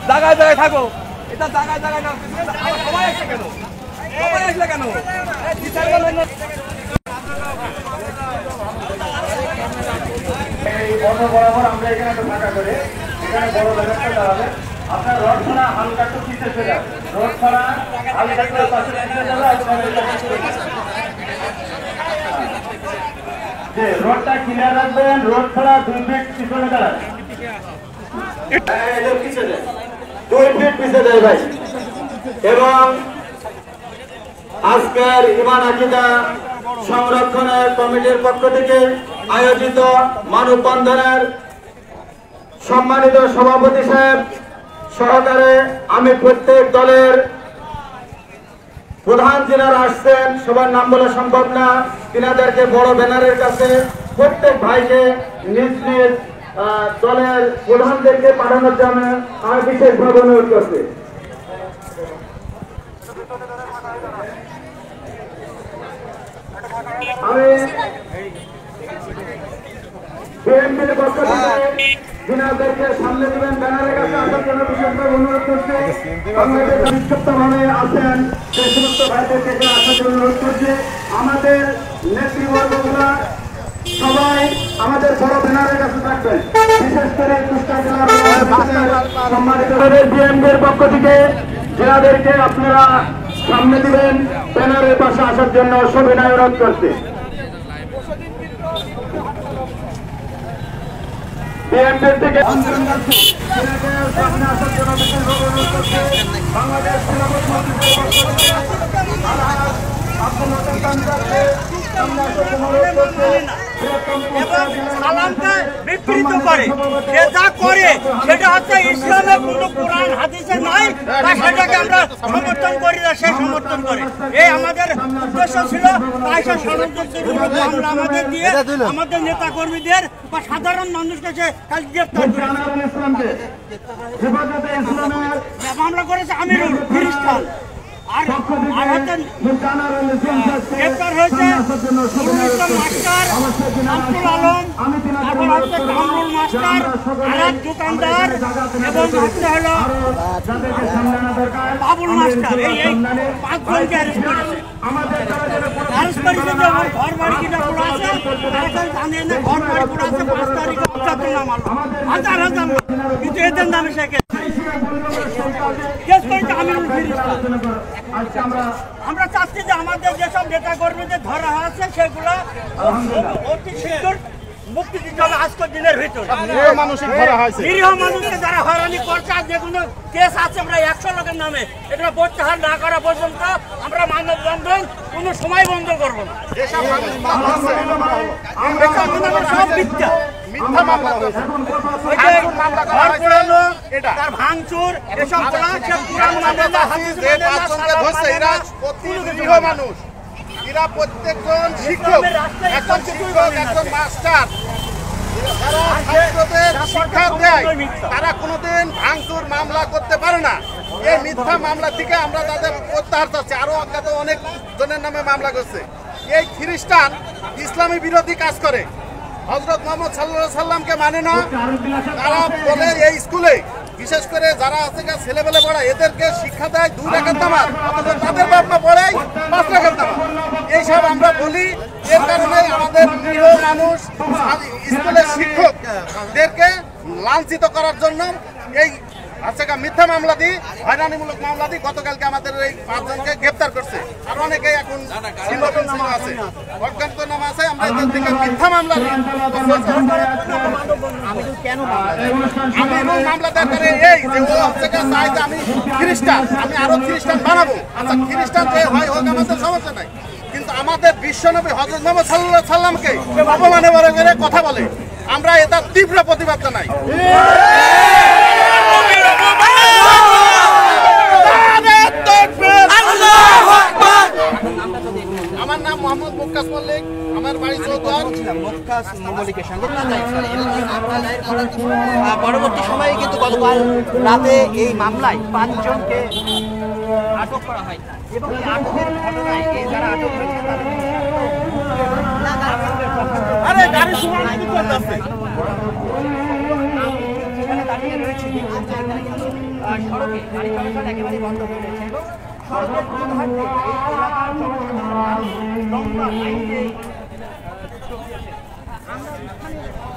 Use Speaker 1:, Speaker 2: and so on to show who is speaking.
Speaker 1: জায়গায় জায়গায় থাকো, এটা জায়গায় জায়গায় না, সবাই আসলে কেন, সবাই আসলে কেন?
Speaker 2: বরাবর আমরা এখানে একটা ফাঁকা করে এখানে বড় ব্যানারটা দাঁড়াবে। আপনার রড ছাড়া হালকা একটু পিছিয়ে চলে যাবে, রড ছাড়া হালকা একটু পাশে পিছিয়ে যাবে। যে রডটা ক্লিয়ার রাখবেন, রড ছাড়া 2 ফিট পিছনে দাঁড়ান, 2 ফিট পিছিয়ে দেয় ভাই। এবং আজকের ঈমান আকীদা সংরক্ষণের কমিটির পক্ষ থেকে আয়োজিত মানববন্ধনের সম্মানিত সভাপতি সাহেব সহকারে আমি প্রত্যেক দলের প্রধান যারা আসছেন সবার নাম বলা সম্ভব না, তিনাদেরকে বড় ব্যানারের কাছে প্রত্যেক ভাইকে নিজ নিজ দলের প্রধানদেরকে পাঠানোর জন্য আমি বিশেষভাবে অনুরোধ করছি। আমি বিএনপির পক্ষ থেকে যিনাদেরকে সামনে দিবেন ব্যানারের কাছে আসার জন্য বিশেষভাবে অনুরোধ করছি। বাংলাদেশ বিক্ষিপ্তভাবে আছেন সেই সমস্ত ভাইদেরকে আসার জন্য অনুরোধ করছি। আমাদের নেতৃবর্গগুলা সবাই আমাদের বড় ব্যানারের কাছে থাকবেন, বিশেষ করে কুষ্টিয়া জেলার সম্মানিত বিএনপির পক্ষ থেকে যিনাদেরকে আপনারা সামনে দিবেন ব্যানারের পাশে আসার জন্য সবিনয় অনুরোধ করছি। বিএনপির থেকে সামনে আসার জন্য বিশেষভাবে অনুরোধ করছি। বাংলাদেশ
Speaker 3: বিকৃত করে সে যা করে সেটা হচ্ছে ইসলামের কোনো কোরআন হাদিসে নাই, বা সেটাকে আমরা সমর্থন করি না, সে সমর্থন করে। এই আমাদের উদ্দেশ্য ছিল, তাই সে ষড়যন্ত্রমূলক মামলা আমাদের দিয়ে আমাদের নেতা কর্মীদের বা সাধারণ মানুষকে সে কাল গ্রেপ্তার করে মামলা করেছে আমিরুল খ্রিস্টান। আর গ্রেপ্তার হয়েছে মাস্টার আব্দুল আলম, তারপর হচ্ছে কামরুল মাস্টার, আরাত দোকানদার এবং হচ্ছে হলো বাবুল মাস্টার। এই 5 জনকে অ্যারেস্ট করেছে। অ্যারেস্ট করেছে যে আমার ঘর বাড়ি কিনা পড়া আছে, জানে না ঘর বাড়ি পড়া আছে। 5 তারিখে উচ্চারণ নাম আলো হাজার হাজার, কিন্তু এদের নামে সে কেস করেছে আমিরুল খ্রিস্টান। আমরা চাচ্ছি যে আমাদের যেসব নেতা কর্মীদের ধরা হয়েছে সেগুলো অতি শীঘ্র মুক্তি দিতে হবে আজকের দিনের ভিতরে। নিরীহ মানুষকে যারা হয়রানি করছে আর যেগুলো কেস আছে আমরা 100 লোকের নামে, এগুলো প্রত্যাহার না করা পর্যন্ত আমরা মানববন্ধন কোনো সময় বন্ধ করবো না। সব মিথ্যা ভাঙচুর এসব
Speaker 4: মানুষ, এরা প্রত্যেকজন শিক্ষক, একজন শিক্ষক, একজন মাস্টার, যারা ছাত্রদের শিক্ষা দেয় তারা কোনোদিন ভাঙচুর মামলা করতে পারে না। এই মিথ্যা মামলা থেকে আমরা তাদের প্রত্যাহার চাচ্ছি। আরো অজ্ঞাত অনেক জনের নামে মামলা করছে। এই খ্রিস্টান ইসলামী বিরোধী কাজ করে, হযরত মুহাম্মদ সাল্লাল্লাহু আলাইহি সাল্লামকে মানে না। তারা বলে এই স্কুলে বিশেষ করে যারা আছে ছেলেবেলে পড়ায় এদেরকে শিক্ষা দেয় 2 রাকাত নামাজ, অথচ তাদের বাপ মা পড়ায় 5 রাকাত নামাজ। এইসব আমরা বলি, এর কারণে আমাদের নিরীহ মানুষ স্কুলের শিক্ষকদেরকে লাঞ্ছিত করার জন্য এই মিথ্যা মামলা দিই, হয়রানিমূলক মামলা দিই। গতকালকে আমাদের এই 5 জনকে গ্রেপ্তার করছে। আর অনেকে এখন আছে, অজ্ঞাত নাম আছে। আমরা এদের থেকে মিথ্যা মামলা মামলা দেখারে এই যে ও হচ্ছে চাই যে আমি খ্রিস্টান, আমি আরো খ্রিস্টান বানাবো। আচ্ছা, খ্রিস্টান যে হয় হোক, আমাদের সমস্যা নাই, কিন্তু আমাদের বিশ্বনবী হযরত মুহাম্মদ সাল্লাল্লাহু আলাইহি সাল্লামকে অপমানে করে কথা বলে, আমরা এটা তীব্র প্রতিবাদ জানাই। আমার নাম মোহাম্মদ মুক্কাস মল্লিক, আমার বাড়ি চৌদ্বার।
Speaker 3: পরবর্তী সময়ে কিন্তু গতকাল রাতে এই মামলায় 5 জনকে আটক করা হয় এবং এই আটকের ঘটনায় যারা আটক হয়েছে দাঁড়িয়ে রয়েছে সড়কে গাড়ি চলাচল একেবারে বন্ধ হয়ে রয়েছে এবং সড়কের দুই ধার থেকে এই এলাকার সমস্ত মানুষ লম্বা লাইন দিয়ে আমরা